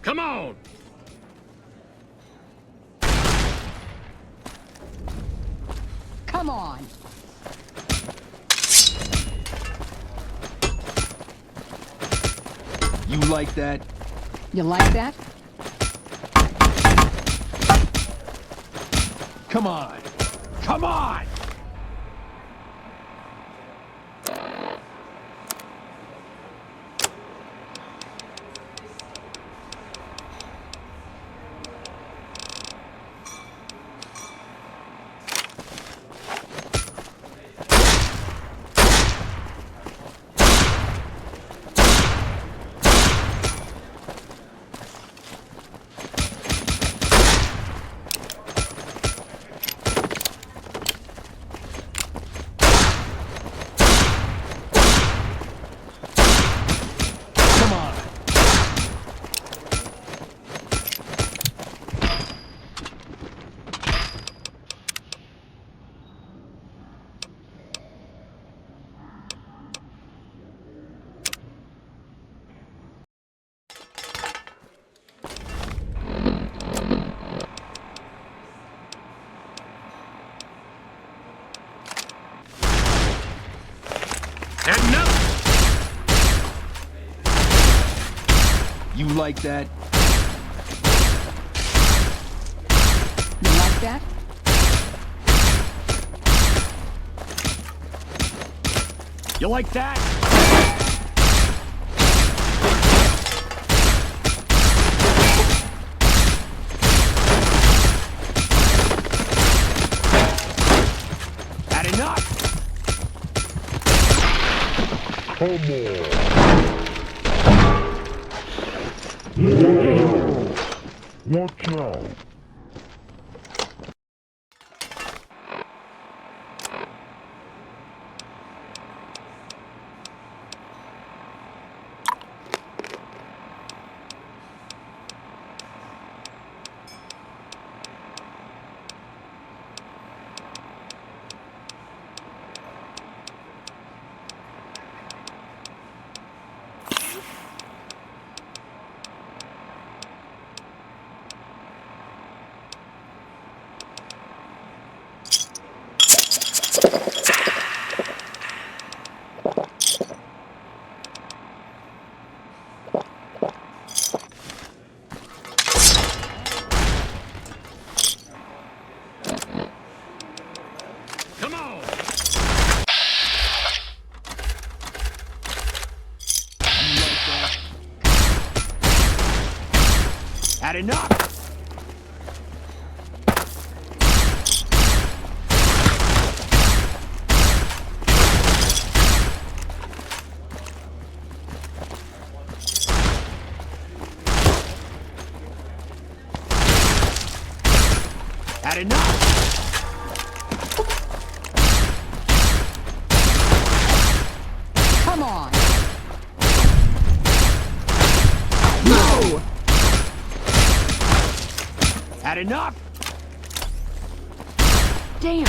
Come on! Come on! You like that? You like that? Come on! Come on! Come on! Heading up! You like that? You like that? You like that? Had enough? Watch out! Come on! You like that? Had enough? Had enough? Come on! No! Had enough? Damn!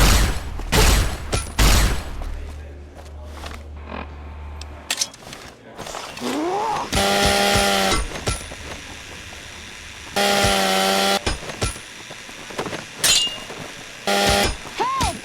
Help!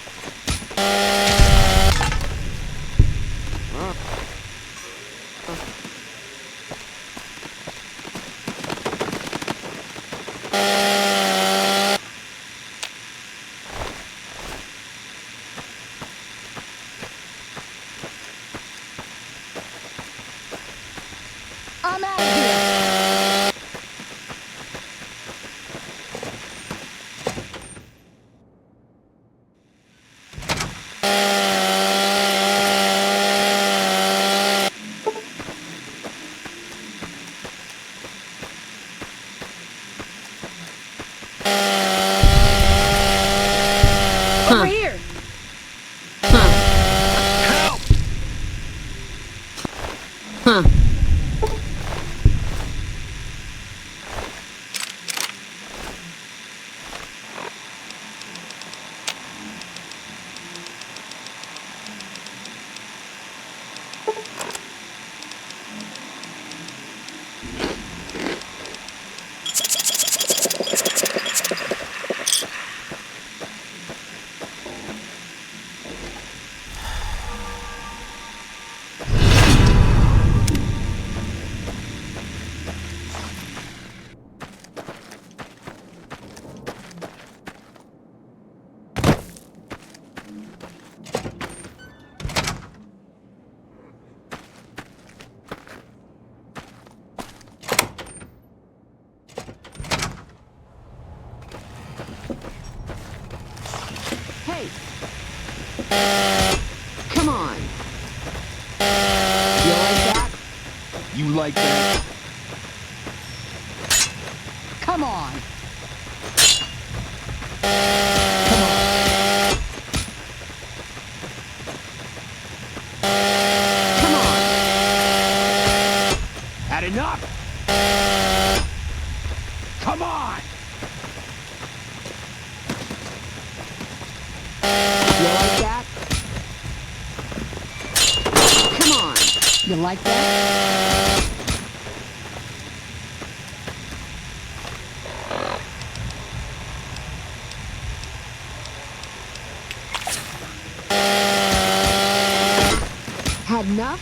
Come on. You like that? You like that? Come on. Come on. Had enough? Come on! You like that? Come on. You like that? Had enough?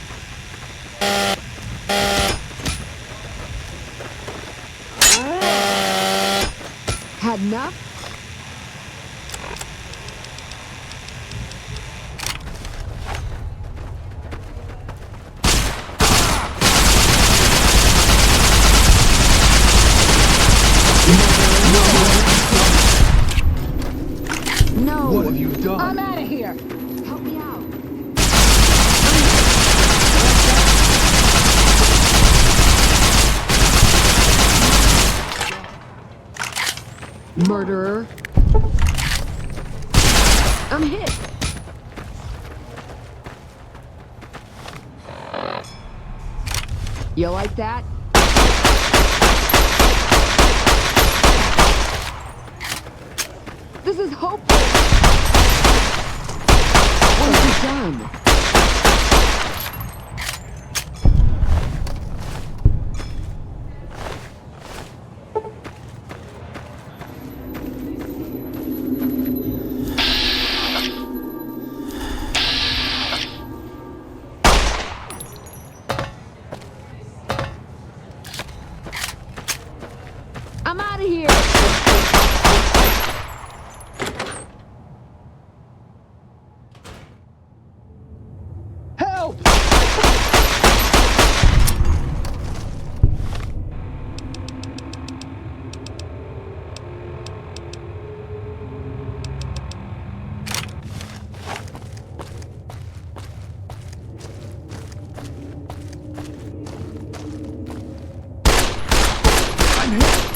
Had enough? No. What have you done? I'm out of here. Help me out. Murderer. I'm hit. You like that? This is hopeless. What have you done? I'm out of here. Help! I'm hit!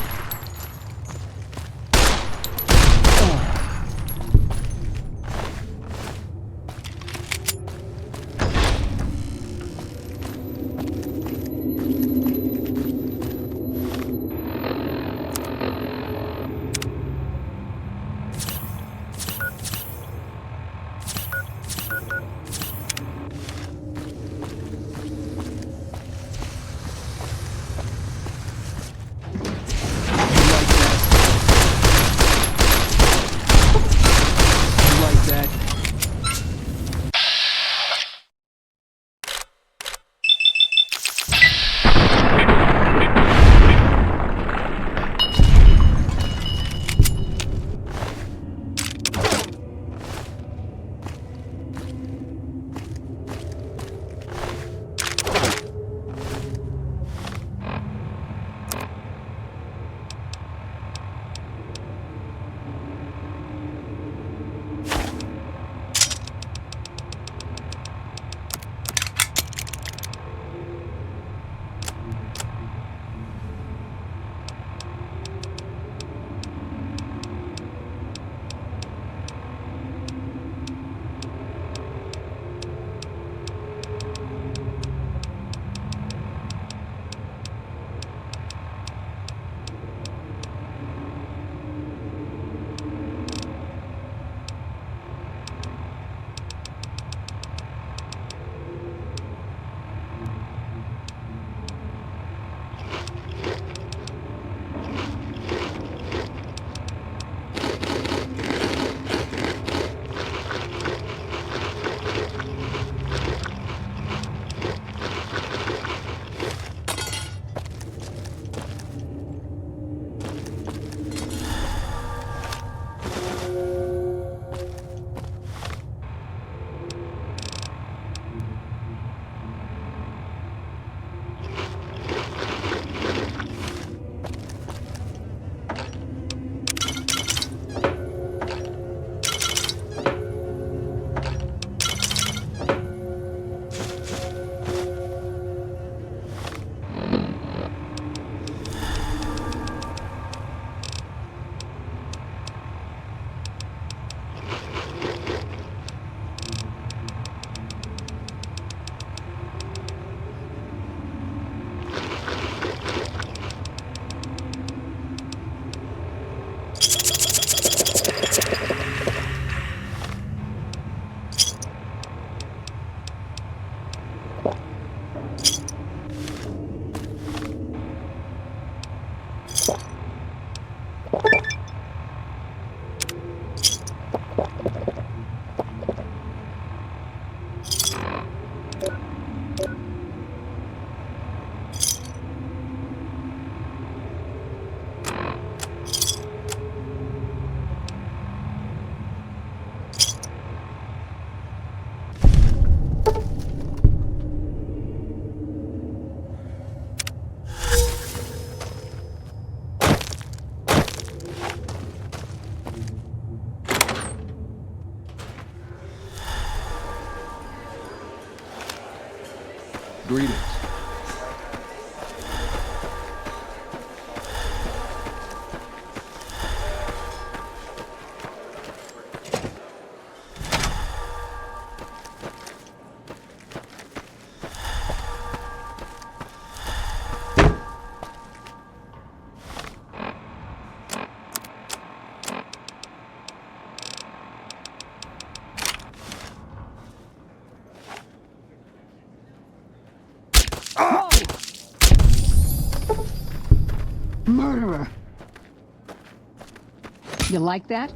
Greetings. Murderer. You like that?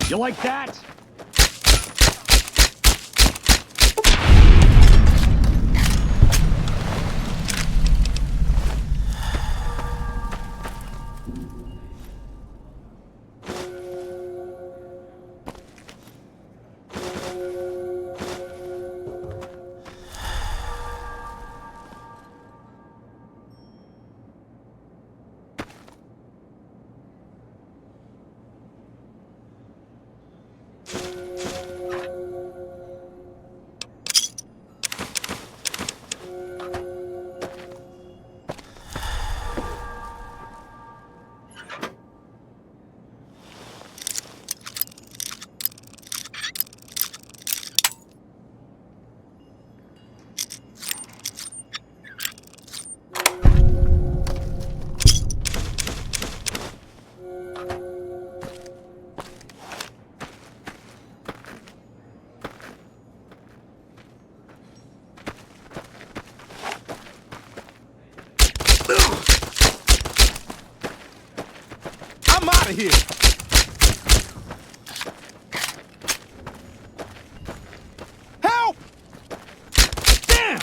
You like that? I'm out of here! Help! Damn!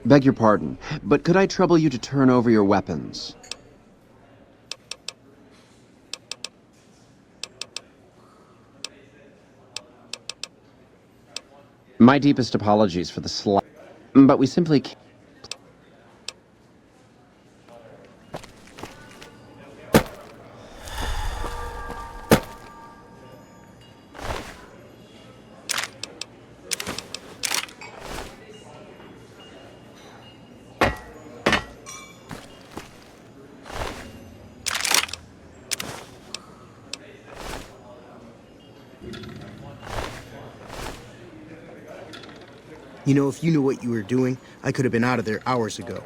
Beg your pardon, but could I trouble you to turn over your weapons? My deepest apologies for the slight, but we simply can't. You know, if you knew what you were doing, I could have been out of there hours ago.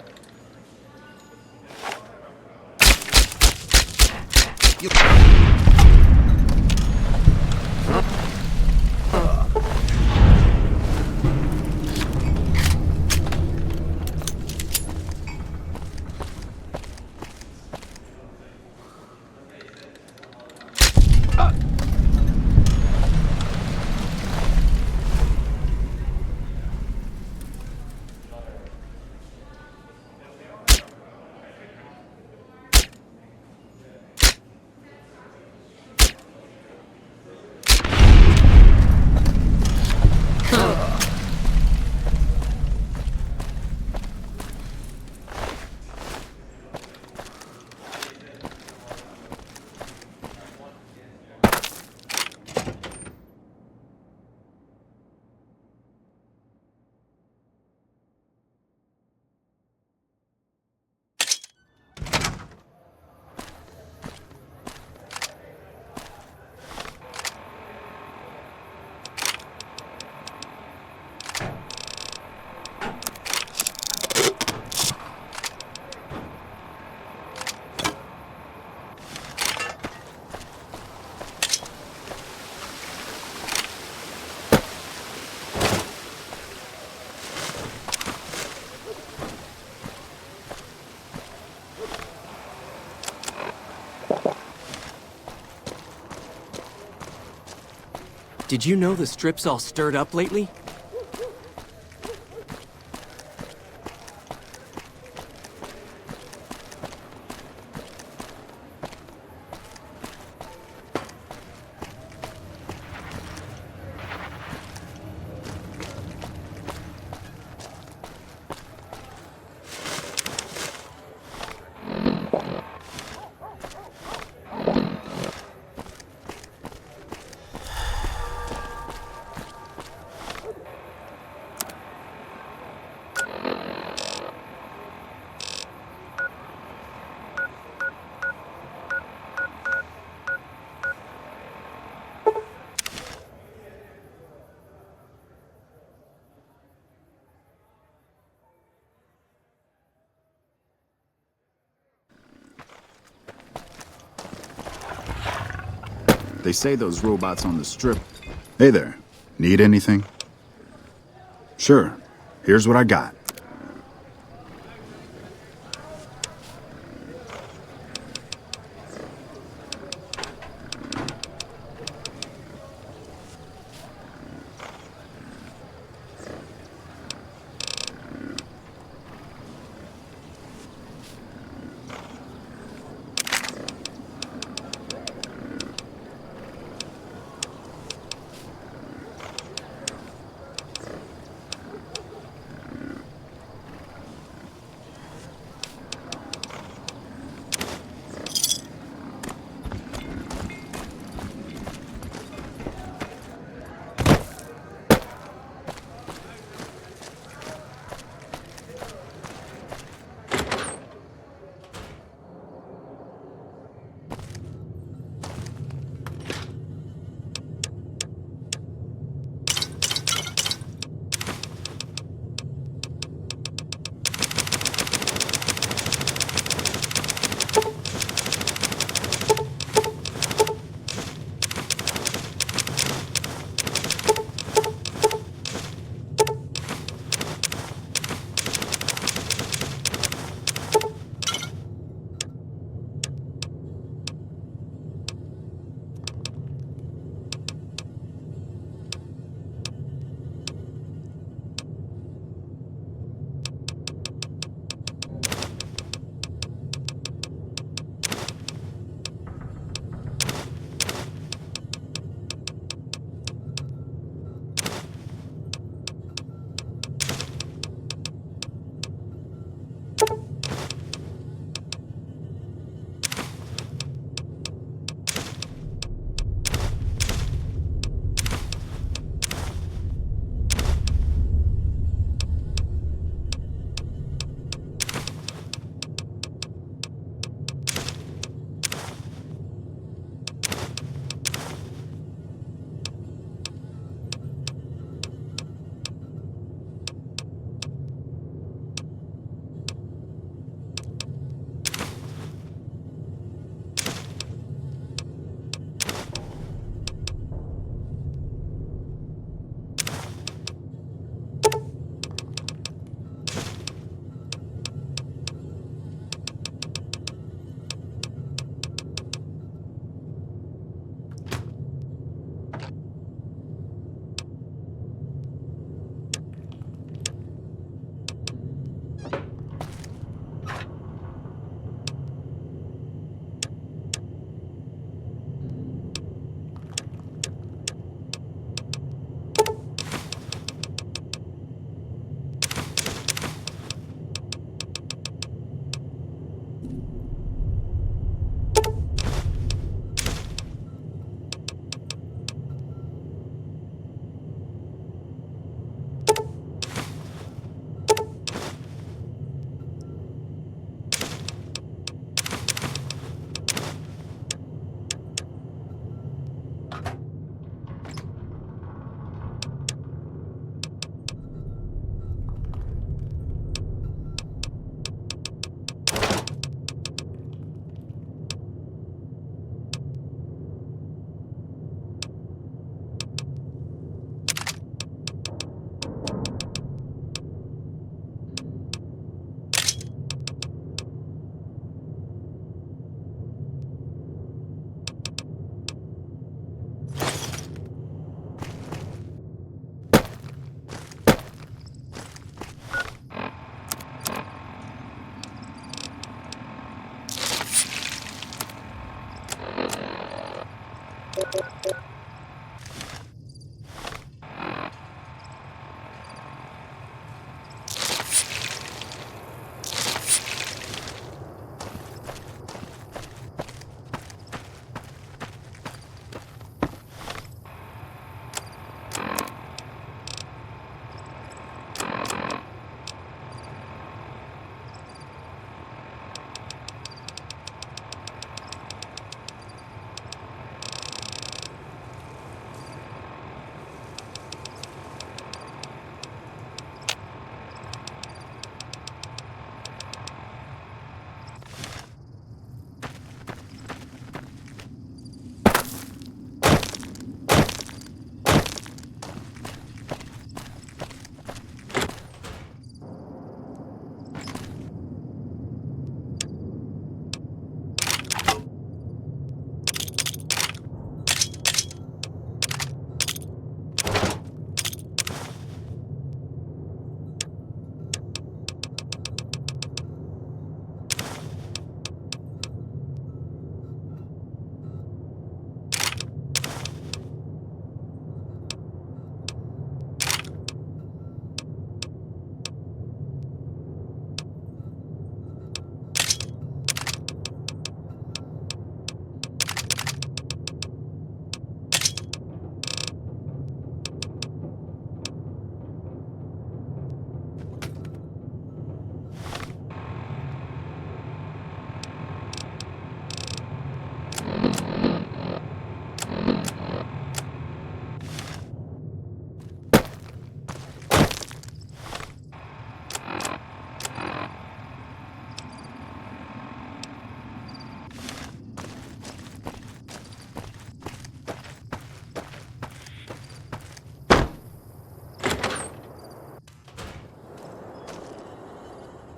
Did you know the strip's all stirred up lately? They say those robots on the strip. Hey there. Need anything? Sure. Here's what I got.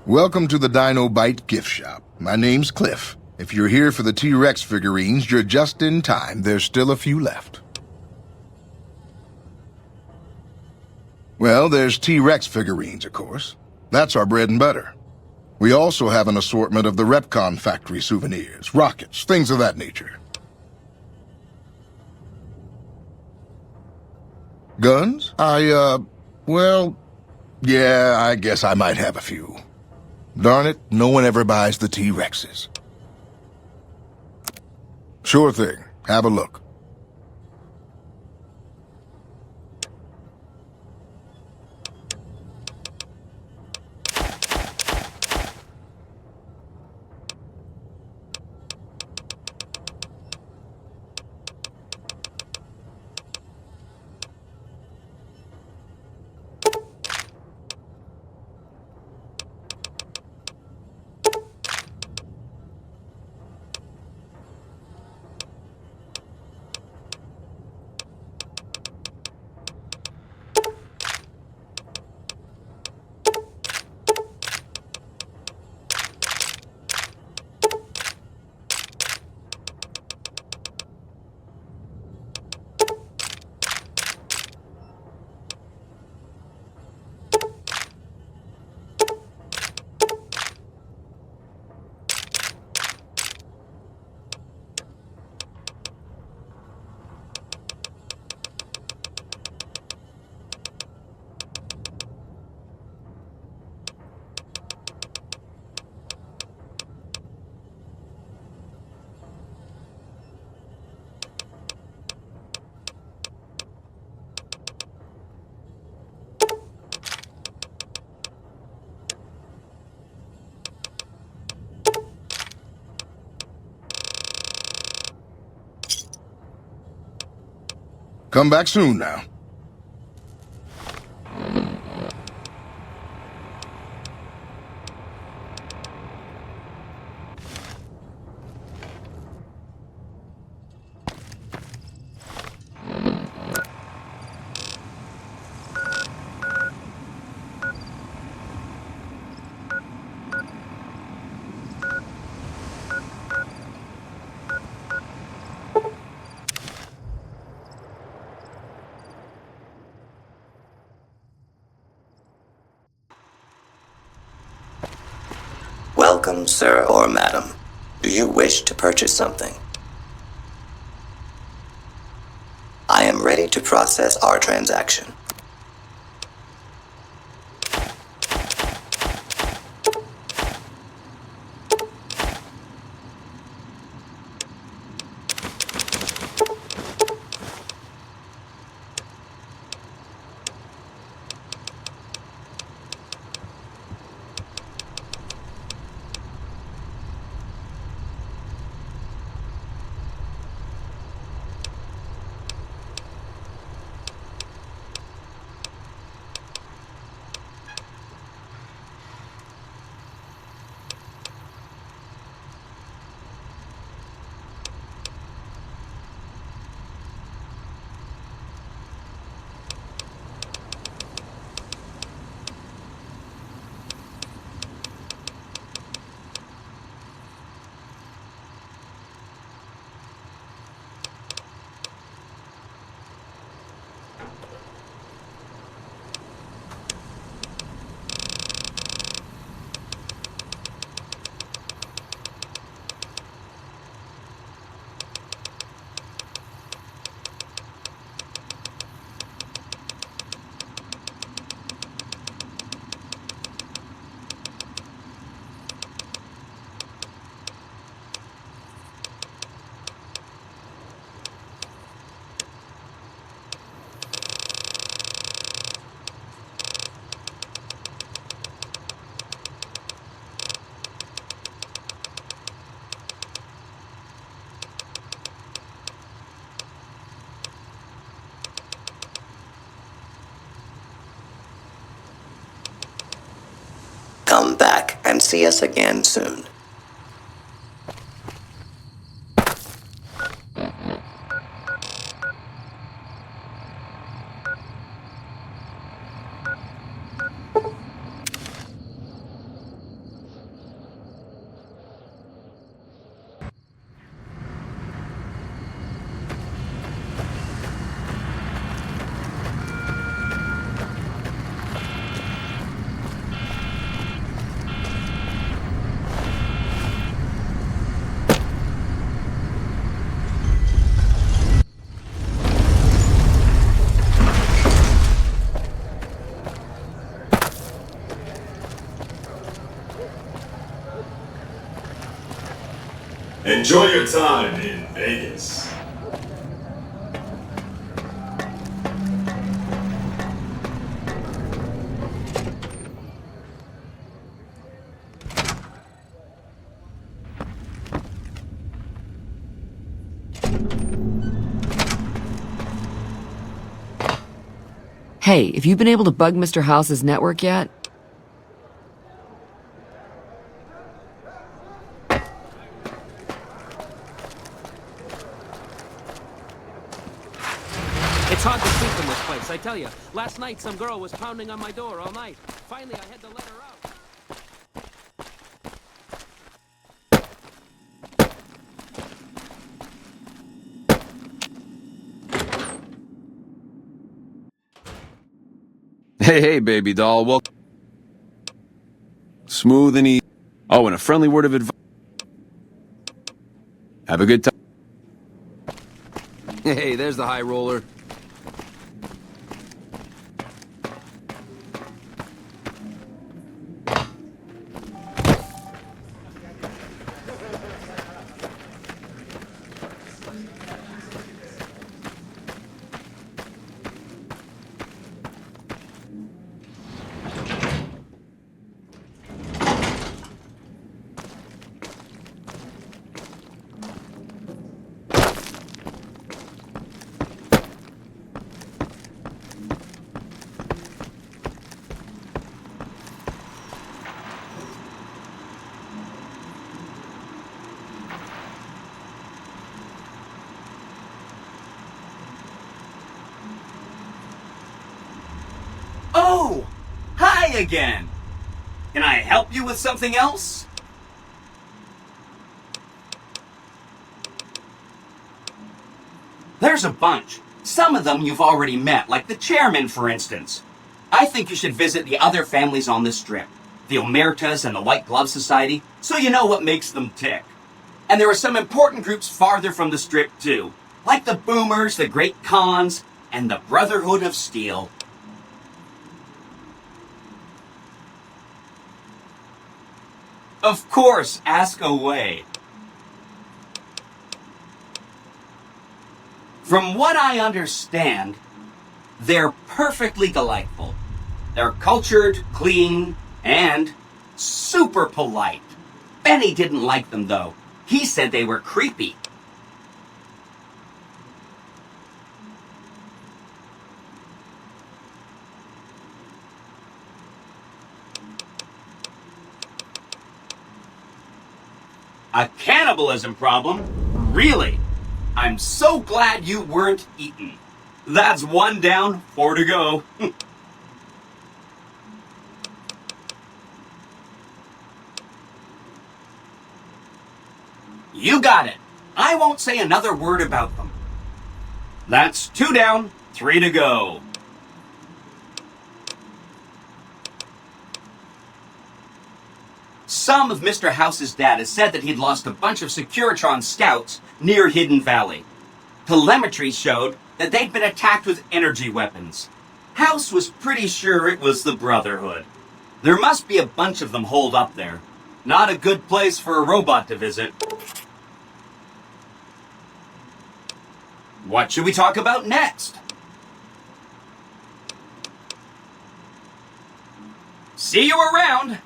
Welcome to the Dino Bite gift shop. My name's Cliff. If you're here for the T-Rex figurines, you're just in time. There's still a few left. Well, there's T-Rex figurines, of course. That's our bread and butter. We also have an assortment of the Repcon factory souvenirs, rockets, things of that nature. Guns? Well, yeah, I guess I might have a few. Darn it, no one ever buys the T-Rexes. Sure thing. Have a look. Come back soon now. Welcome, sir or madam. Do you wish to purchase something? process our transaction. Come back and see us again soon. Enjoy your time in Vegas. Hey, have you been able to bug Mr. House's network yet? It's hard to sleep in this place, I tell you. Last night, some girl was pounding on my door all night. Finally, I had to let her out. Hey, baby doll. Welcome. Smooth and easy. Oh, and a friendly word of advice. Have a good time. Hey, there's the high roller. Oh! Hi again! Can I help you with something else? There's a bunch. Some of them you've already met, like the chairman, for instance. I think you should visit the other families on the Strip, the Omertas and the White Glove Society, so you know what makes them tick. And there are some important groups farther from the Strip, too, like the Boomers, the Great Khans, and the Brotherhood of Steel. Of course, ask away. From what I understand, they're perfectly delightful. They're cultured, clean, and super polite. Benny didn't like them, though. He said they were creepy. A cannibalism problem? Really? I'm so glad you weren't eaten. That's 1 down, 4 to go. You got it. I won't say another word about them. That's 2 down, 3 to go. Some of Mr. House's data said that he'd lost a bunch of Securitron scouts near Hidden Valley. Telemetry showed that they'd been attacked with energy weapons. House was pretty sure it was the Brotherhood. There must be a bunch of them holed up there. Not a good place for a robot to visit. What should we talk about next? See you around!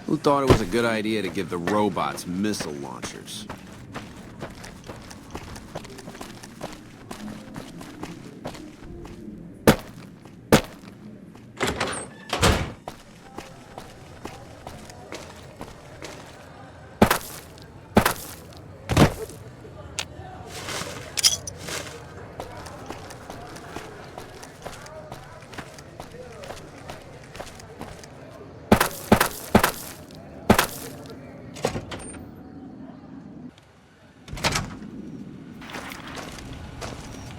Who thought it was a good idea to give the robots missile launchers?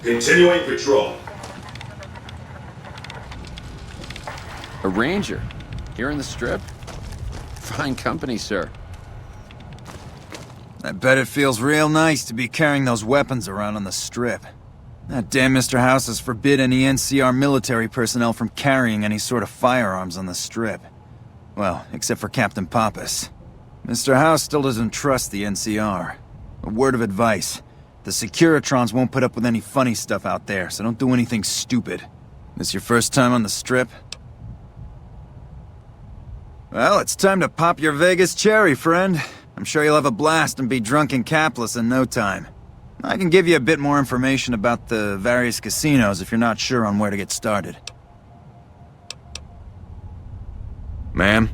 Continuing patrol. A ranger? Here in the strip? Fine company, sir. I bet it feels real nice to be carrying those weapons around on the strip. That damn Mr. House has forbid any NCR military personnel from carrying any sort of firearms on the strip. Well, except for Captain Pappas. Mr. House still doesn't trust the NCR. A word of advice. The Securitrons won't put up with any funny stuff out there, so don't do anything stupid. This your first time on the strip? Well, it's time to pop your Vegas cherry, friend. I'm sure you'll have a blast and be drunk and capless in no time. I can give you a bit more information about the various casinos if you're not sure on where to get started. Ma'am?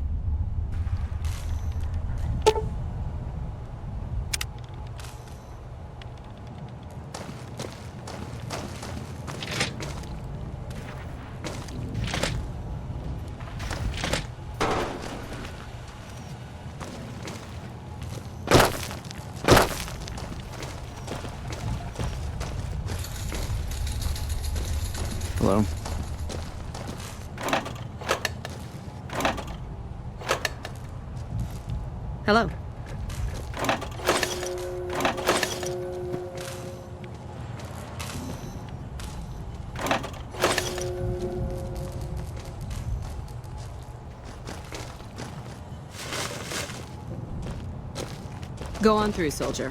Hello? Hello. Go on through, soldier.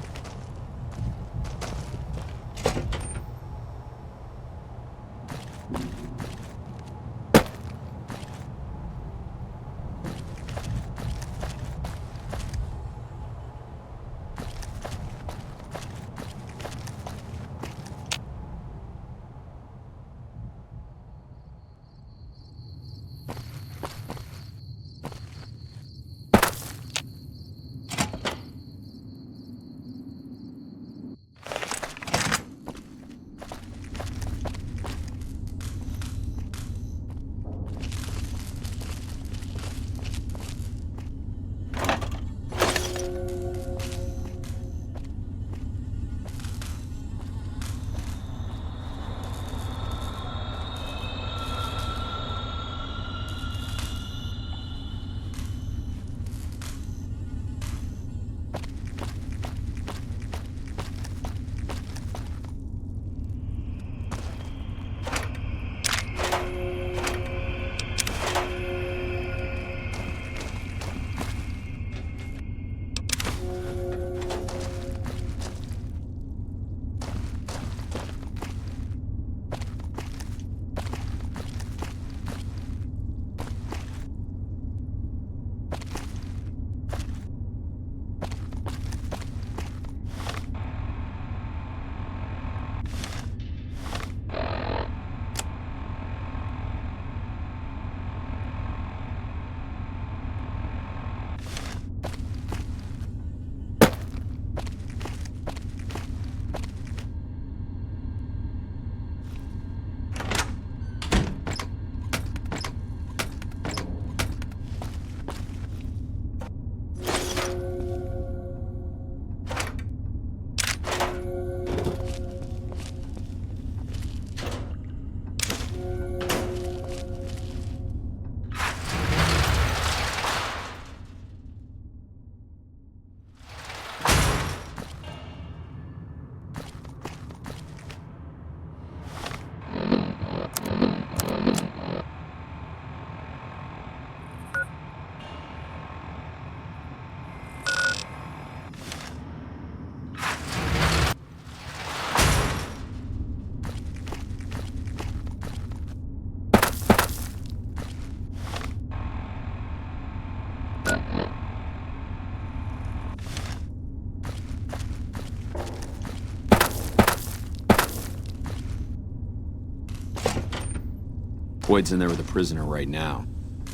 Boyd's in there with a prisoner right now.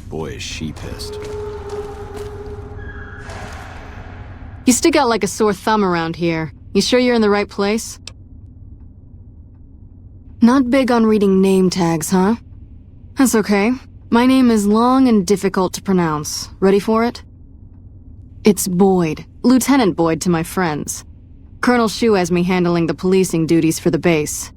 Boy, is she pissed. You stick out like a sore thumb around here. You sure you're in the right place? Not big on reading name tags, huh? That's okay. My name is long and difficult to pronounce. Ready for it? It's Boyd. Lieutenant Boyd to my friends. Colonel Shu has me handling the policing duties for the base.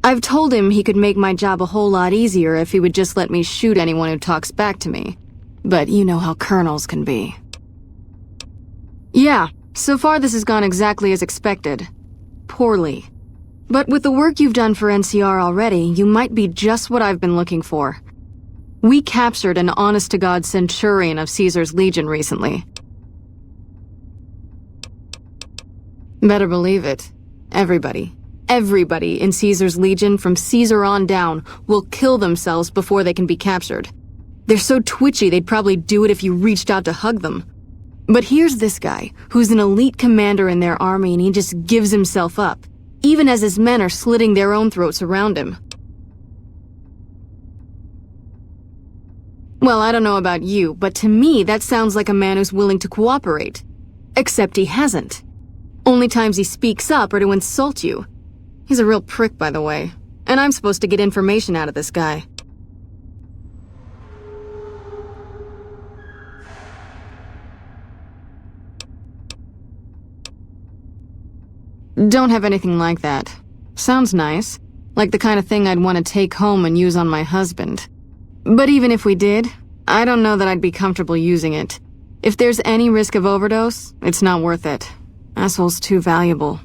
I've told him he could make my job a whole lot easier if he would just let me shoot anyone who talks back to me. But you know how colonels can be. Yeah, so far this has gone exactly as expected. Poorly. But with the work you've done for NCR already, you might be just what I've been looking for. We captured an honest-to-God Centurion of Caesar's Legion recently. Better believe it. Everybody in Caesar's Legion from Caesar on down will kill themselves before they can be captured. They're so twitchy they'd probably do it if you reached out to hug them. But here's this guy, who's an elite commander in their army, and he just gives himself up, even as his men are slitting their own throats around him. Well, I don't know about you, but to me that sounds like a man who's willing to cooperate. Except he hasn't. Only times he speaks up are to insult you. He's a real prick, by the way, and I'm supposed to get information out of this guy. Don't have anything like that. Sounds nice. Like the kind of thing I'd want to take home and use on my husband. But even if we did, I don't know that I'd be comfortable using it. If there's any risk of overdose, it's not worth it. Asshole's too valuable.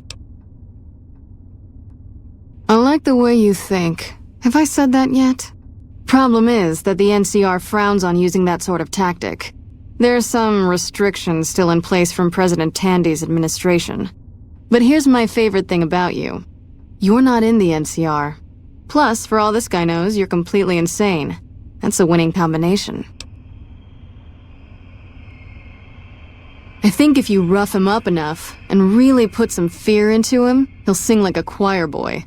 I like the way you think. Have I said that yet? Problem is that the NCR frowns on using that sort of tactic. There are some restrictions still in place from President Tandy's administration. But here's my favorite thing about you. You're not in the NCR. Plus, for all this guy knows, you're completely insane. That's a winning combination. I think if you rough him up enough and really put some fear into him, he'll sing like a choir boy.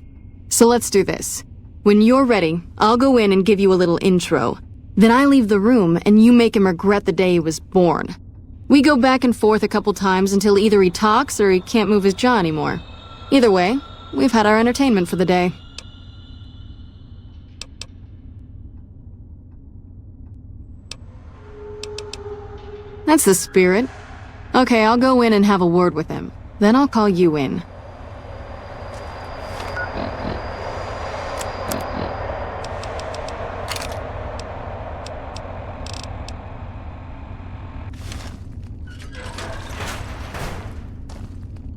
So let's do this. When you're ready, I'll go in and give you a little intro. Then I leave the room and you make him regret the day he was born. We go back and forth a couple times until either he talks or he can't move his jaw anymore. Either way, we've had our entertainment for the day. That's the spirit. Okay, I'll go in and have a word with him. Then I'll call you in.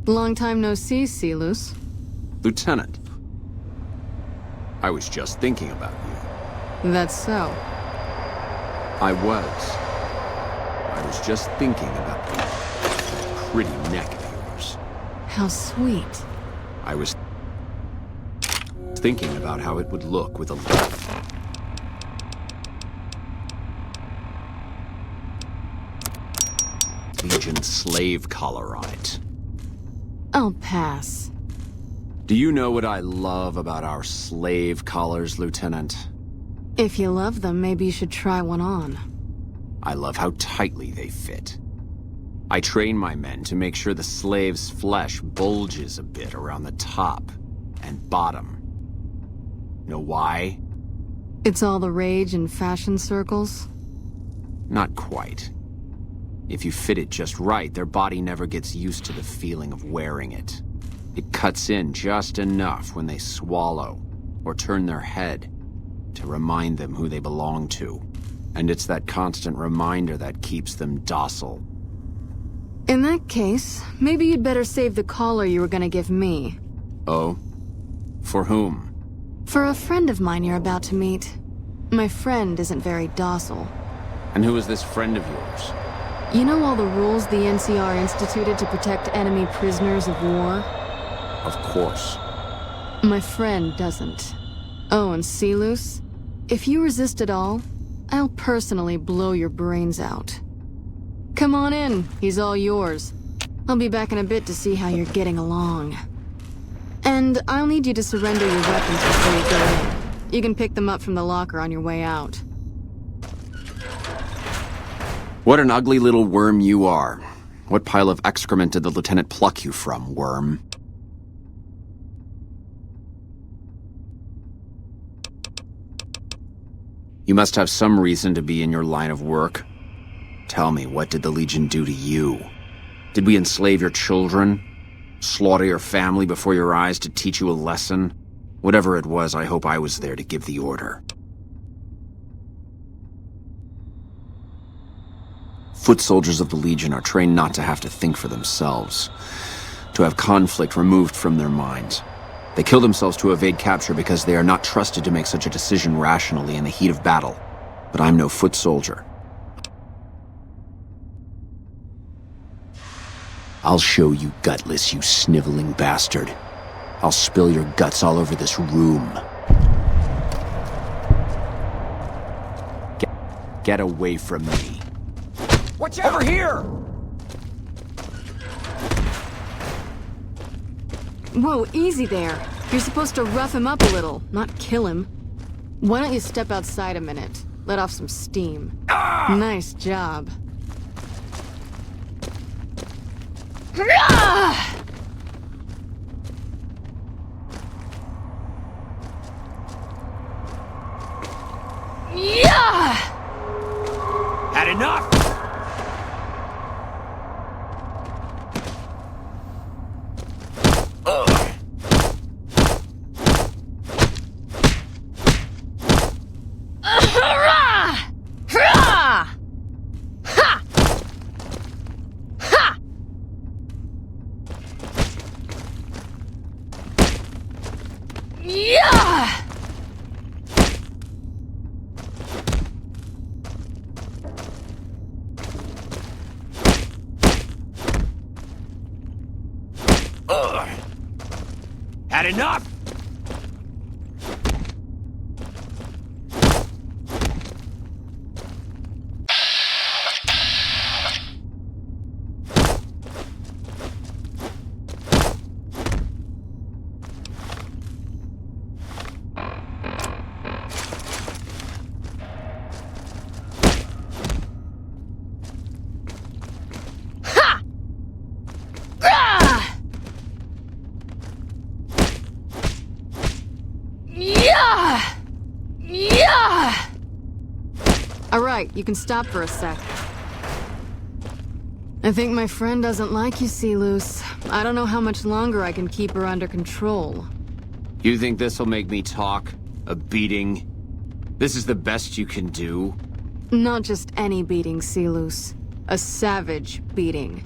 Long time no see, Silus. Lieutenant. I was just thinking about you. That's so. I was just thinking about that pretty neck of yours. How sweet. I was thinking about how it would look with a Legion slave collar on it. I'll pass. Do you know what I love about our slave collars, Lieutenant? If you love them, maybe you should try one on. I love how tightly they fit. I train my men to make sure the slave's flesh bulges a bit around the top and bottom. Know why? It's all the rage in fashion circles? Not quite. If you fit it just right, their body never gets used to the feeling of wearing it. It cuts in just enough when they swallow or turn their head to remind them who they belong to. And it's that constant reminder that keeps them docile. In that case, maybe you'd better save the collar you were gonna give me. Oh? For whom? For a friend of mine you're about to meet. My friend isn't very docile. And who is this friend of yours? You know all the rules the NCR instituted to protect enemy prisoners of war? Of course. My friend doesn't. Oh, and Silus? If you resist at all, I'll personally blow your brains out. Come on in, he's all yours. I'll be back in a bit to see how you're getting along. And I'll need you to surrender your weapons before you go in. You can pick them up from the locker on your way out. What an ugly little worm you are. What pile of excrement did the lieutenant pluck you from, worm? You must have some reason to be in your line of work. Tell me, what did the Legion do to you? Did we enslave your children? Slaughter your family before your eyes to teach you a lesson? Whatever it was, I hope I was there to give the order. Foot soldiers of the Legion are trained not to have to think for themselves, to have conflict removed from their minds. They kill themselves to evade capture because they are not trusted to make such a decision rationally in the heat of battle. But I'm no foot soldier. I'll show you gutless, you sniveling bastard. I'll spill your guts all over this room. Get away from me. Watch out! Over here! Whoa, easy there. You're supposed to rough him up a little, not kill him. Why don't you step outside a minute? Let off some steam. Nice job. Had enough? Had enough? Alright, you can stop for a sec. I think my friend doesn't like you, Sealoose. I don't know how much longer I can keep her under control. You think this'll make me talk? A beating? This is the best you can do? Not just any beating, Sealoose. A savage beating.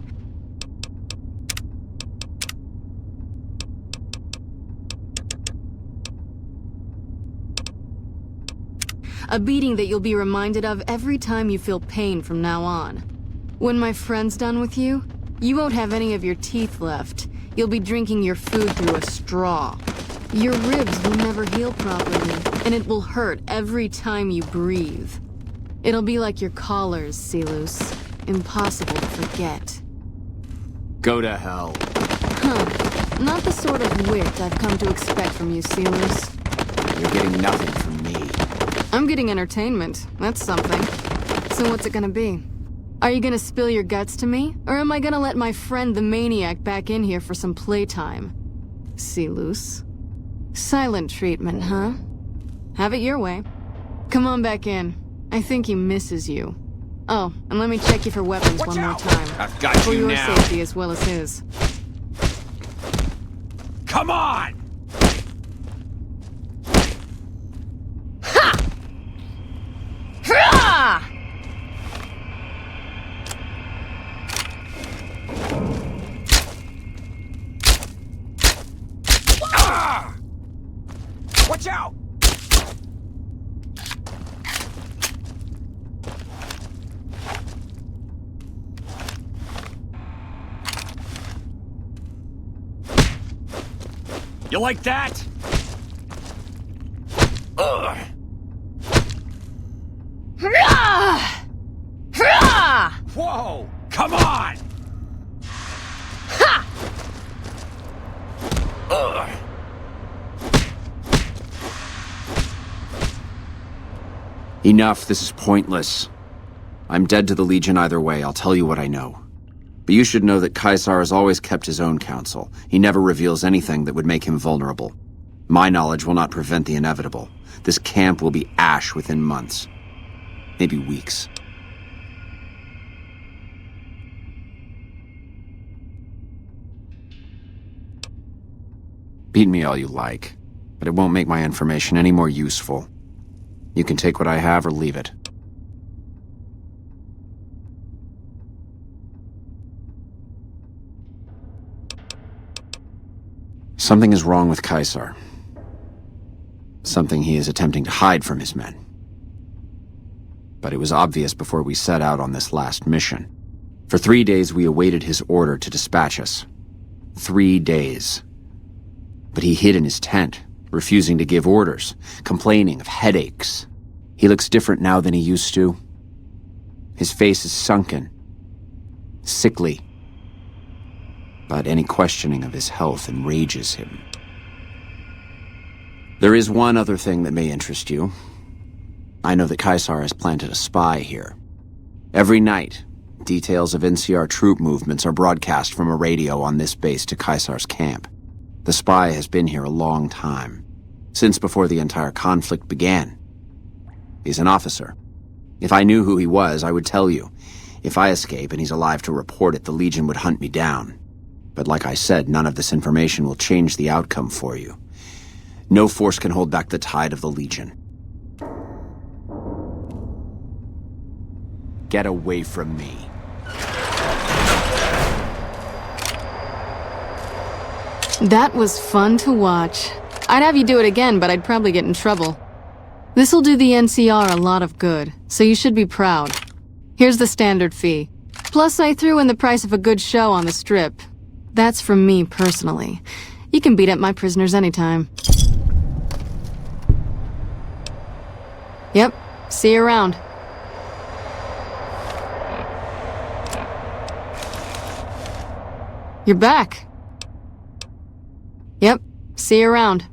A beating that you'll be reminded of every time you feel pain from now on. When my friend's done with you, you won't have any of your teeth left. You'll be drinking your food through a straw. Your ribs will never heal properly, and it will hurt every time you breathe. It'll be like your collars, Sealoose. Impossible to forget. Go to hell. Huh. Not the sort of wit I've come to expect from you, Sealoose. You're getting nothing from me. I'm getting entertainment. That's something. So what's it gonna be? Are you gonna spill your guts to me? Or am I gonna let my friend the Maniac back in here for some playtime? Sealoose. Silent treatment, huh? Have it your way. Come on back in. I think he misses you. Oh, and let me check you for weapons one more time. I've got for you your now. safety as well as his. Come on! Watch out! You like that? Ugh. Whoa! Come on! Enough, this is pointless. I'm dead to the Legion either way, I'll tell you what I know. But you should know that Caesar has always kept his own counsel. He never reveals anything that would make him vulnerable. My knowledge will not prevent the inevitable. This camp will be ash within months. Maybe weeks. Beat me all you like, but it won't make my information any more useful. You can take what I have or leave it. Something is wrong with Caesar. Something he is attempting to hide from his men. But it was obvious before we set out on this last mission. For 3 days we awaited his order to dispatch us. 3 days. But he hid in his tent, refusing to give orders, complaining of headaches. He looks different now than he used to. His face is sunken, sickly. But any questioning of his health enrages him. There is one other thing that may interest you. I know that Caesar has planted a spy here. Every night, details of NCR troop movements are broadcast from a radio on this base to Caesar's camp. The spy has been here a long time, since before the entire conflict began. He's an officer. If I knew who he was, I would tell you. If I escape and he's alive to report it, the Legion would hunt me down. But like I said, none of this information will change the outcome for you. No force can hold back the tide of the Legion. Get away from me. That was fun to watch. I'd have you do it again, but I'd probably get in trouble. This'll do the NCR a lot of good, so you should be proud. Here's the standard fee. Plus, I threw in the price of a good show on the Strip. That's from me personally. You can beat up my prisoners anytime. Yep, see you around. You're back. Yep, see you around.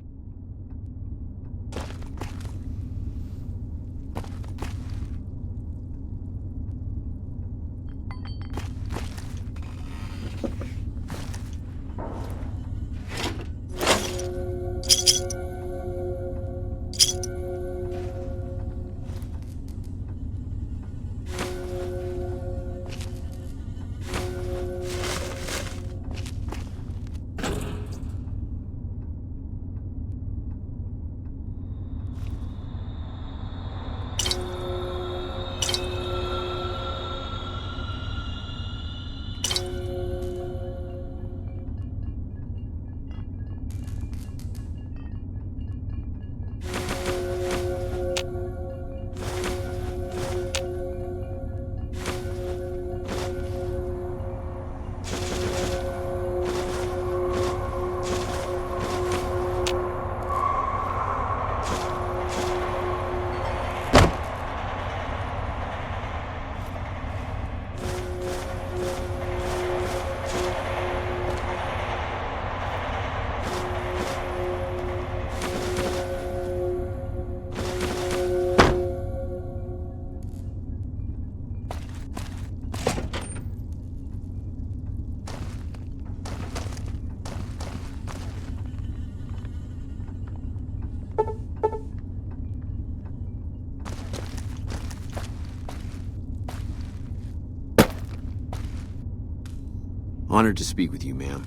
Honored to speak with you, ma'am.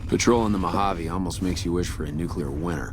Patrolling the Mojave almost makes you wish for a nuclear winter.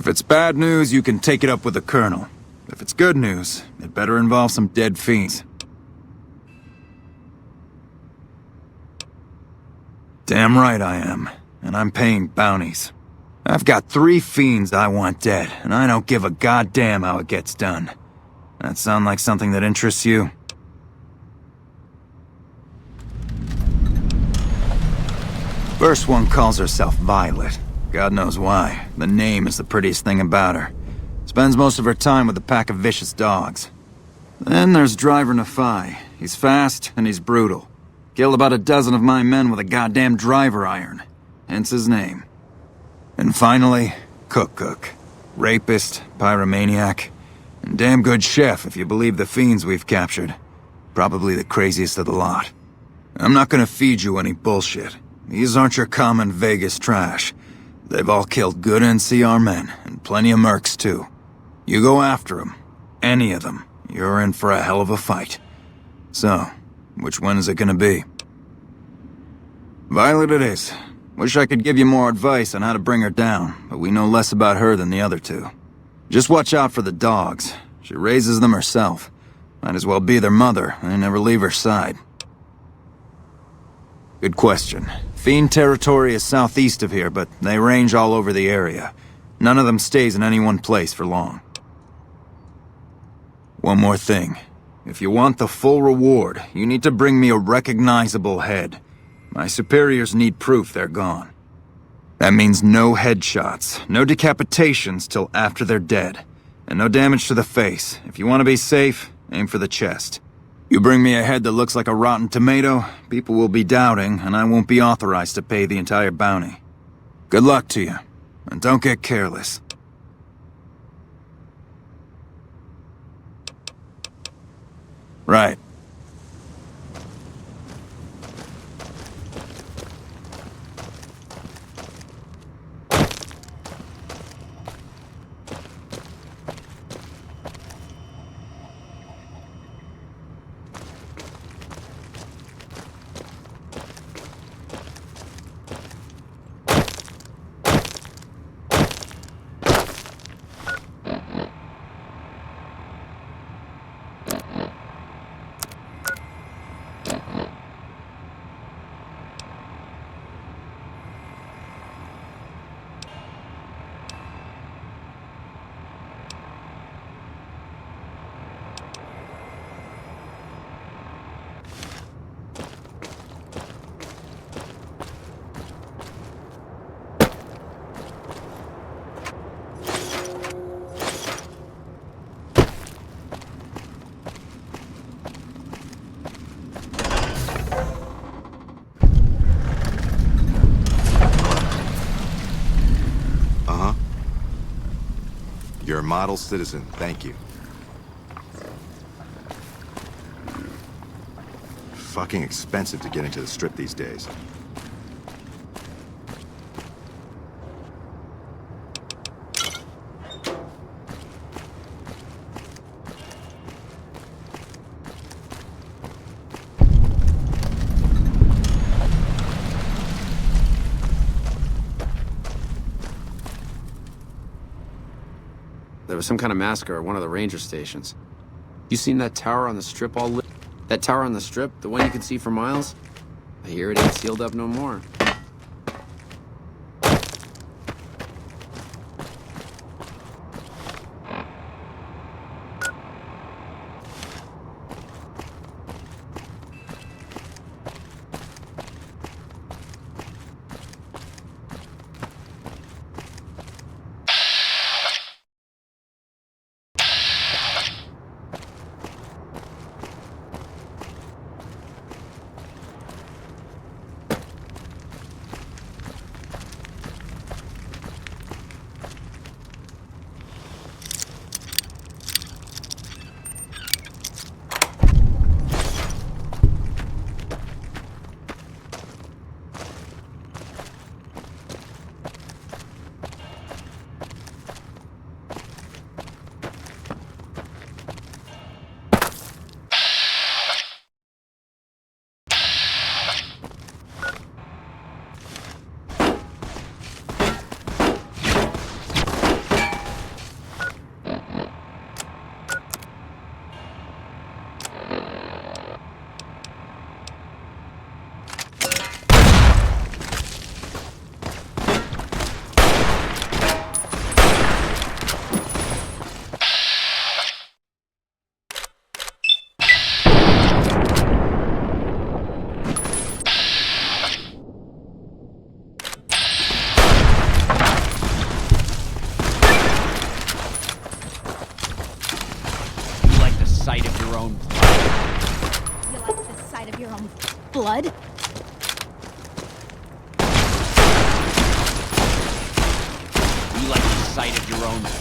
it's bad news, you can take it up with the Colonel. If it's good news, it better involve some dead fiends. Damn right I am, and I'm paying bounties. I've got 3 fiends I want dead, and I don't give a goddamn how it gets done. That sound like something that interests you? First one calls herself Violet. God knows why. The name is the prettiest thing about her. Spends most of her time with a pack of vicious dogs. Then there's Driver Nafai. He's fast and he's brutal. Killed about a dozen of my men with a goddamn driver iron. Hence his name. And finally, Cook. Rapist, pyromaniac, and damn good chef if you believe the fiends we've captured. Probably the craziest of the lot. I'm not gonna feed you any bullshit. These aren't your common Vegas trash. They've all killed good NCR men, and plenty of mercs too. You go after them, any of them, you're in for a hell of a fight. So, which one is it gonna be? Violet it is. Wish I could give you more advice on how to bring her down, but we know less about her than the other 2. Just watch out for the dogs. She raises them herself. Might as well be their mother, and never leave her side. Good question. Fiend territory is southeast of here, but they range all over the area. None of them stays in any one place for long. One more thing. If you want the full reward, you need to bring me a recognizable head. My superiors need proof they're gone. That means no headshots, no decapitations till after they're dead, and no damage to the face. If you want to be safe, aim for the chest. You bring me a head that looks like a rotten tomato, people will be doubting, and I won't be authorized to pay the entire bounty. Good luck to you, and don't get careless. Right. You're a model citizen, thank you. Fucking expensive to get into the Strip these days. There was some kind of massacre at one of the ranger stations. You seen that tower on the Strip all lit? That tower on the Strip, the one you can see for miles? I hear it ain't sealed up no more. blood? You like the sight of your own blood.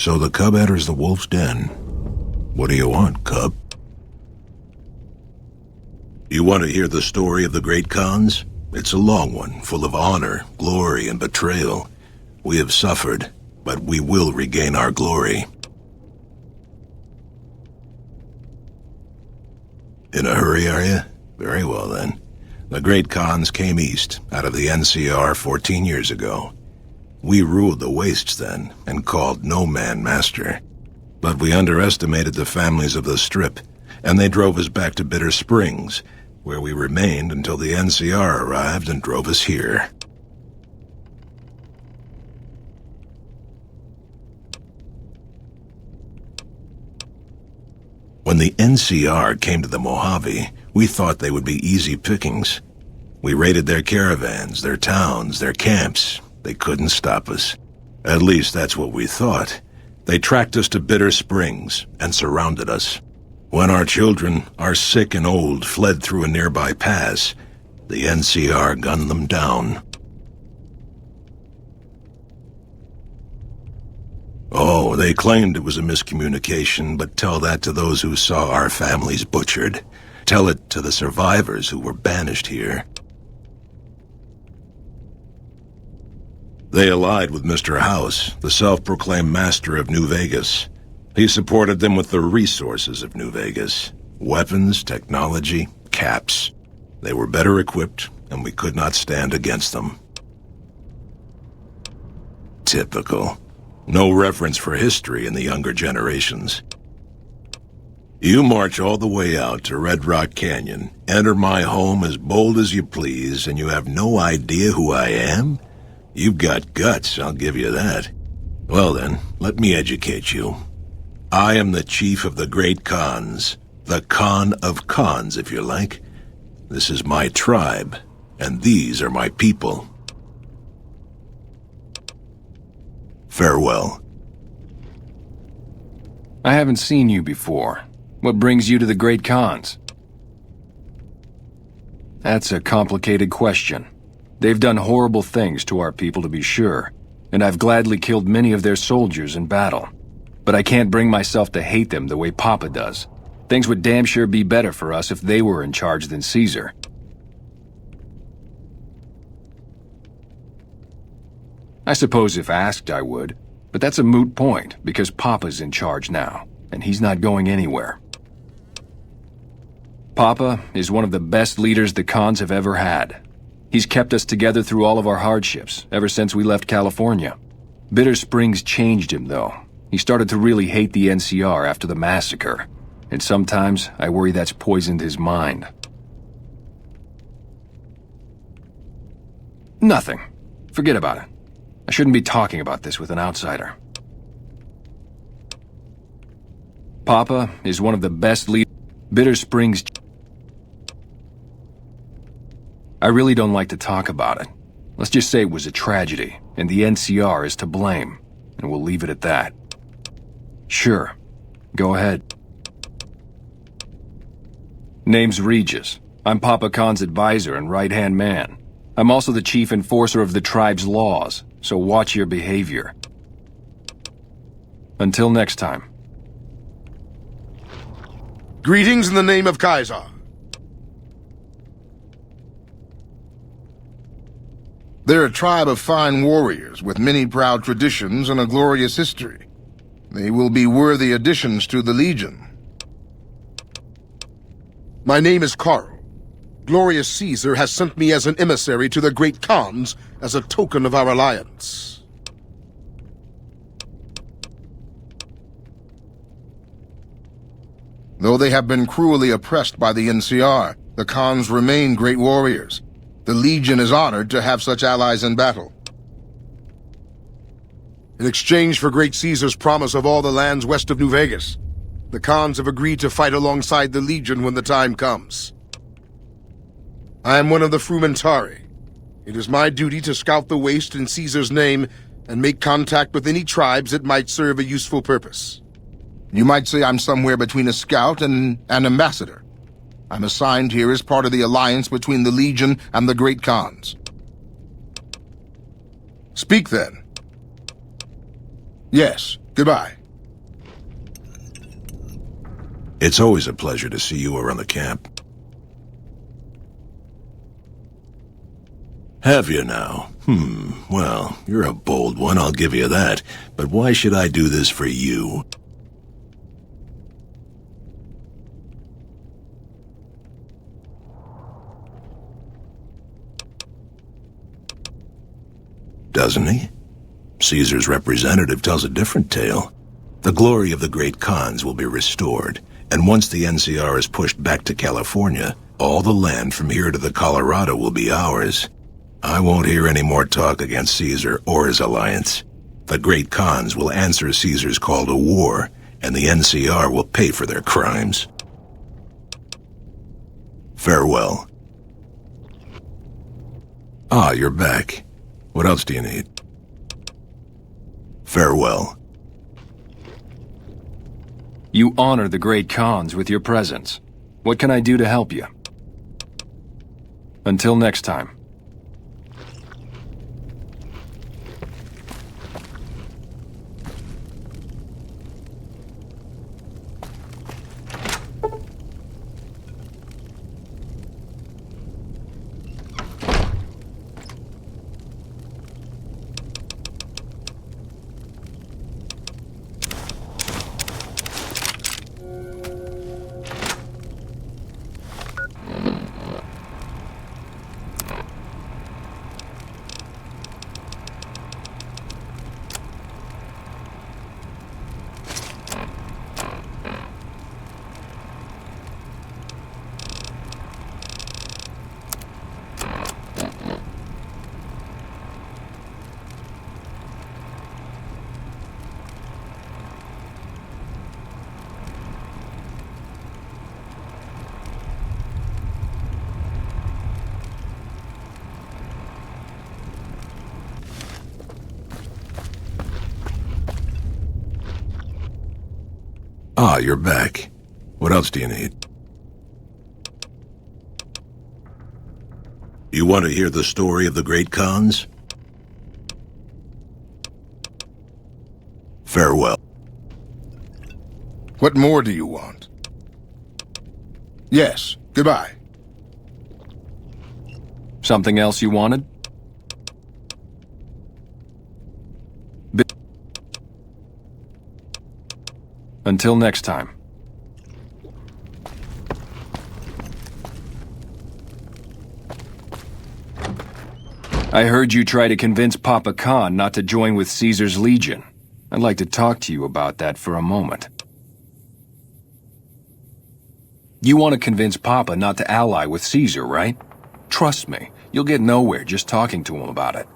So the cub enters the wolf's den. What do you want, cub? You want to hear the story of the Great Khans? It's a long one, full of honor, glory, and betrayal. We have suffered, but we will regain our glory. In a hurry, are you? Very well, then. The Great Khans came east, out of the NCR 14 years ago. We ruled the wastes then, and called no man master. But we underestimated the families of the Strip, and they drove us back to Bitter Springs, where we remained until the NCR arrived and drove us here. When the NCR came to the Mojave, we thought they would be easy pickings. We raided their caravans, their towns, their camps. They couldn't stop us. At least that's what we thought. They tracked us to Bitter Springs and surrounded us. When our children, our sick and old, fled through a nearby pass, the NCR gunned them down. Oh, they claimed it was a miscommunication, but tell that to those who saw our families butchered. Tell it to the survivors who were banished here. They allied with Mr. House, the self-proclaimed master of New Vegas. He supported them with the resources of New Vegas. Weapons, technology, caps. They were better equipped, and we could not stand against them. Typical. No reference for history in the younger generations. You march all the way out to Red Rock Canyon, enter my home as bold as you please, and you have no idea who I am? You've got guts, I'll give you that. Well then, let me educate you. I am the chief of the Great Khans. The Khan of Khans, if you like. This is my tribe, and these are my people. Farewell. I haven't seen you before. What brings you to the Great Khans? That's a complicated question. They've done horrible things to our people, to be sure, and I've gladly killed many of their soldiers in battle. But I can't bring myself to hate them the way Papa does. Things would damn sure be better for us if they were in charge than Caesar. I suppose if asked I would, but that's a moot point, because Papa's in charge now, and he's not going anywhere. Papa is one of the best leaders the Khans have ever had. He's kept us together through all of our hardships, ever since we left California. Bitter Springs changed him, though. He started to really hate the NCR after the massacre, and sometimes I worry that's poisoned his mind. Nothing. Forget about it. I shouldn't be talking about this with an outsider. Papa is one of the best leaders. Bitter Springs. I really don't like to talk about it. Let's just say it was a tragedy, and the NCR is to blame, and we'll leave it at that. Sure. Go ahead. Name's Regis. I'm Papa Khan's advisor and right-hand man. I'm also the chief enforcer of the tribe's laws, so watch your behavior. Until next time. Greetings in the name of Kaiser. They're a tribe of fine warriors with many proud traditions and a glorious history. They will be worthy additions to the Legion. My name is Carl. Glorious Caesar has sent me as an emissary to the Great Khans as a token of our alliance. Though they have been cruelly oppressed by the NCR, the Khans remain great warriors. The Legion is honored to have such allies in battle. In exchange for Great Caesar's promise of all the lands west of New Vegas, the Khans have agreed to fight alongside the Legion when the time comes. I am one of the Frumentari. It is my duty to scout the waste in Caesar's name and make contact with any tribes that might serve a useful purpose. You might say I'm somewhere between a scout and an ambassador. I'm assigned here as part of the alliance between the Legion and the Great Khans. Speak then. Yes, Goodbye. It's always a pleasure to see you around the camp. Have you now? Well, you're a bold one, I'll give you that. But why should I do this for you? Doesn't he? Caesar's representative tells a different tale. The glory of the great Khans will be restored, and once the NCR is pushed back to California, all the land from here to the Colorado will be ours. I won't hear any more talk against Caesar or his alliance. The great Khans will answer Caesar's call to war, and the NCR will pay for their crimes. Farewell. Ah, you're back. What else do you need? Farewell. You honor the great Khans with your presence. What can I do to help you? Until next time. Ah, you're back. What else do you need? You want to hear the story of the great Khans? Farewell. What more do you want? Yes, goodbye. Something else you wanted? Until next time. I heard you try to convince Papa Khan not to join with Caesar's Legion. I'd like to talk to you about that for a moment. You want to convince Papa not to ally with Caesar, right? Trust me, you'll get nowhere just talking to him about it.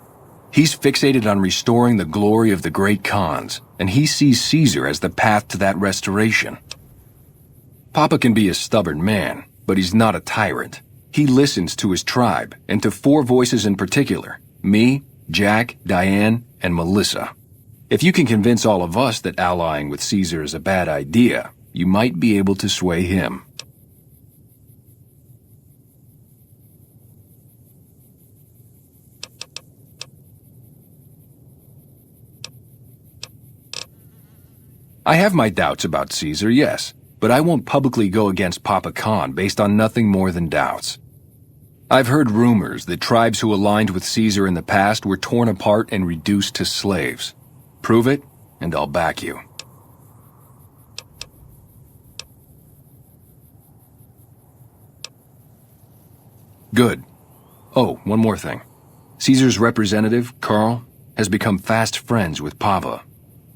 He's fixated on restoring the glory of the great Khans, and he sees Caesar as the path to that restoration. Papa can be a stubborn man, but he's not a tyrant. He listens to his tribe, and to 4 voices in particular: me, Jack, Diane, and Melissa. If you can convince all of us that allying with Caesar is a bad idea, you might be able to sway him. I have my doubts about Caesar, yes, but I won't publicly go against Papa Khan based on nothing more than doubts. I've heard rumors that tribes who aligned with Caesar in the past were torn apart and reduced to slaves. Prove it, and I'll back you. Good. Oh, one more thing. Caesar's representative, Carl, has become fast friends with Pava.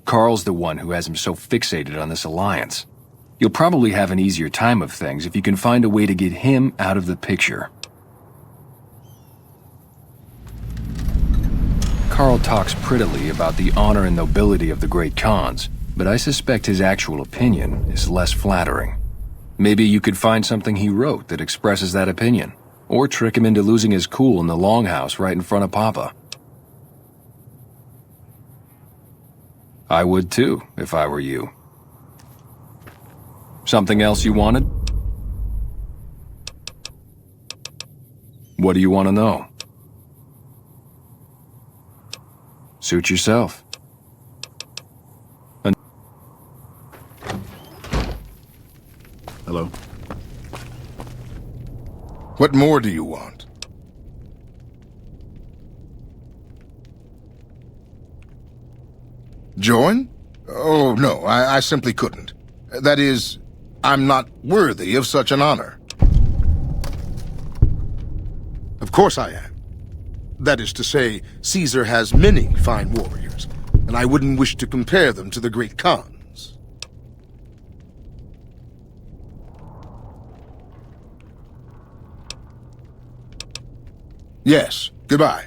Carl's the one who has him so fixated on this alliance. You'll probably have an easier time of things if you can find a way to get him out of the picture. Carl talks prettily about the honor and nobility of the great Khans, but I suspect his actual opinion is less flattering. Maybe you could find something he wrote that expresses that opinion, or trick him into losing his cool in the longhouse right in front of Papa. I would too, if I were you. Something else you wanted? What do you want to know? Suit yourself. What more do you want? Join? Oh, no, I simply couldn't. That is, I'm not worthy of such an honor. Of course I am. That is to say, Caesar has many fine warriors, and I wouldn't wish to compare them to the great Khans. Yes, goodbye.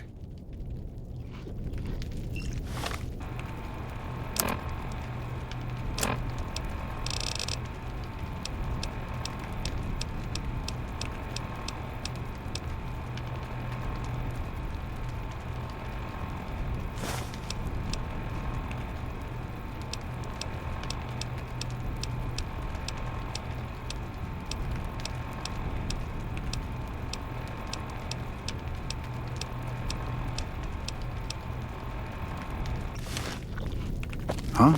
Huh?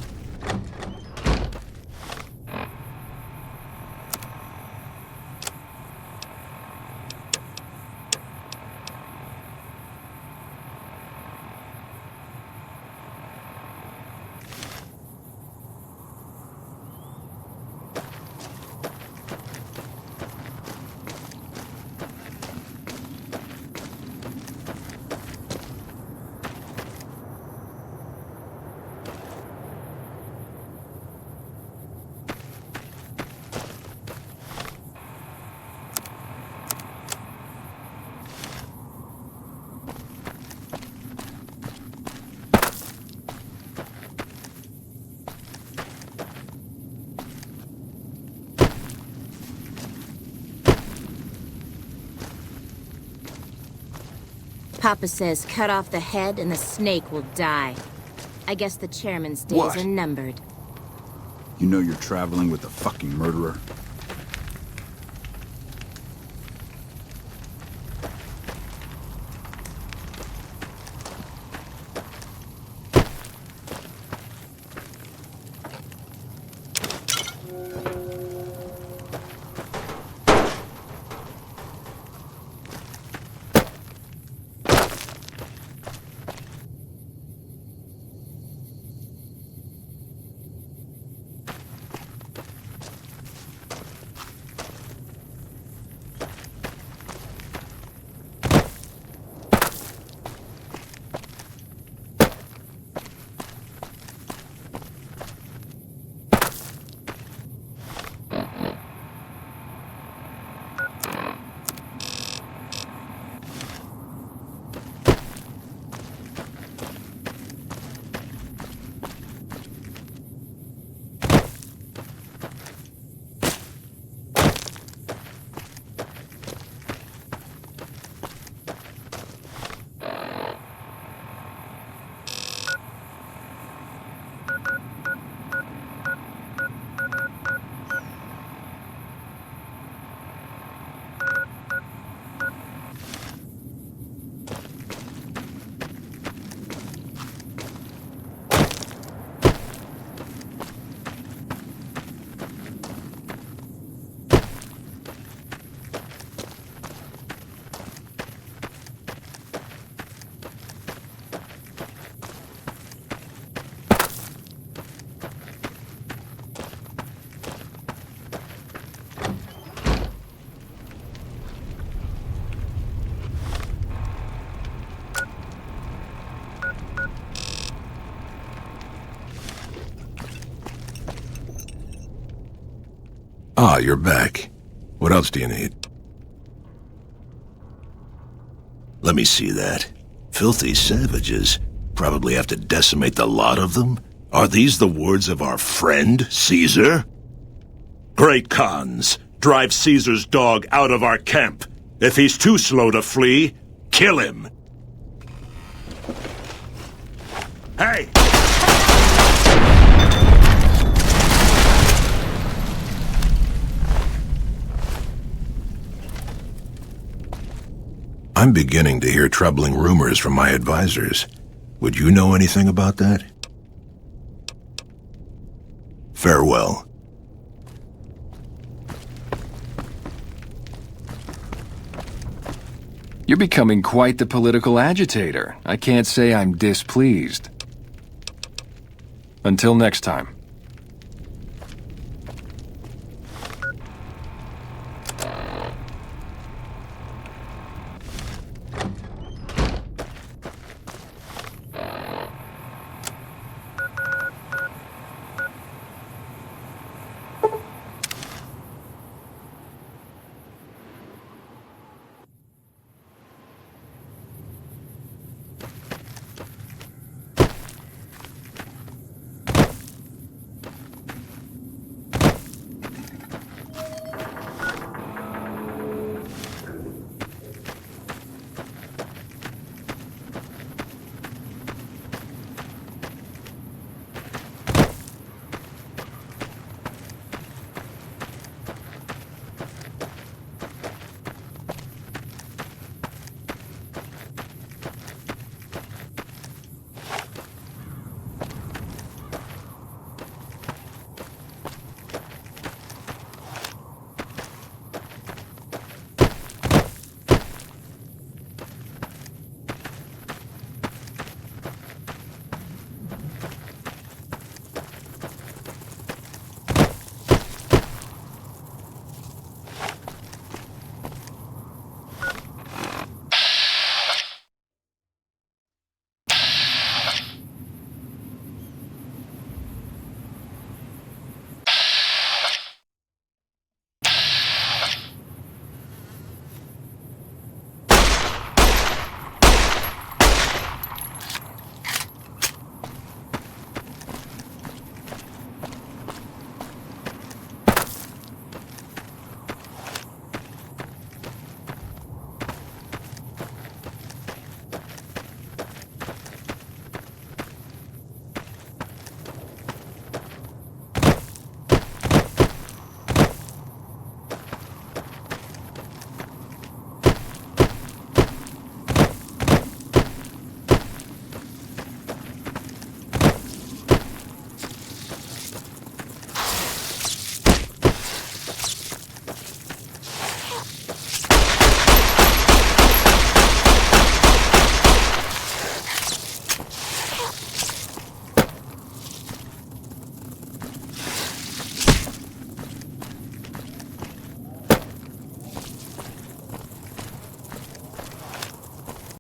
Papa says cut off the head and the snake will die. I guess the chairman's days What? are numbered. You know you're traveling with a fucking murderer? Ah, you're back. What else do you need? Let me see that. Filthy savages. Probably have to decimate the lot of them? Are these the words of our friend, Caesar? Great Khans, drive Caesar's dog out of our camp. If he's too slow to flee, kill him. Hey! I'm beginning to hear troubling rumors from my advisors. Would you know anything about that? Farewell. You're becoming quite the political agitator. I can't say I'm displeased. Until next time.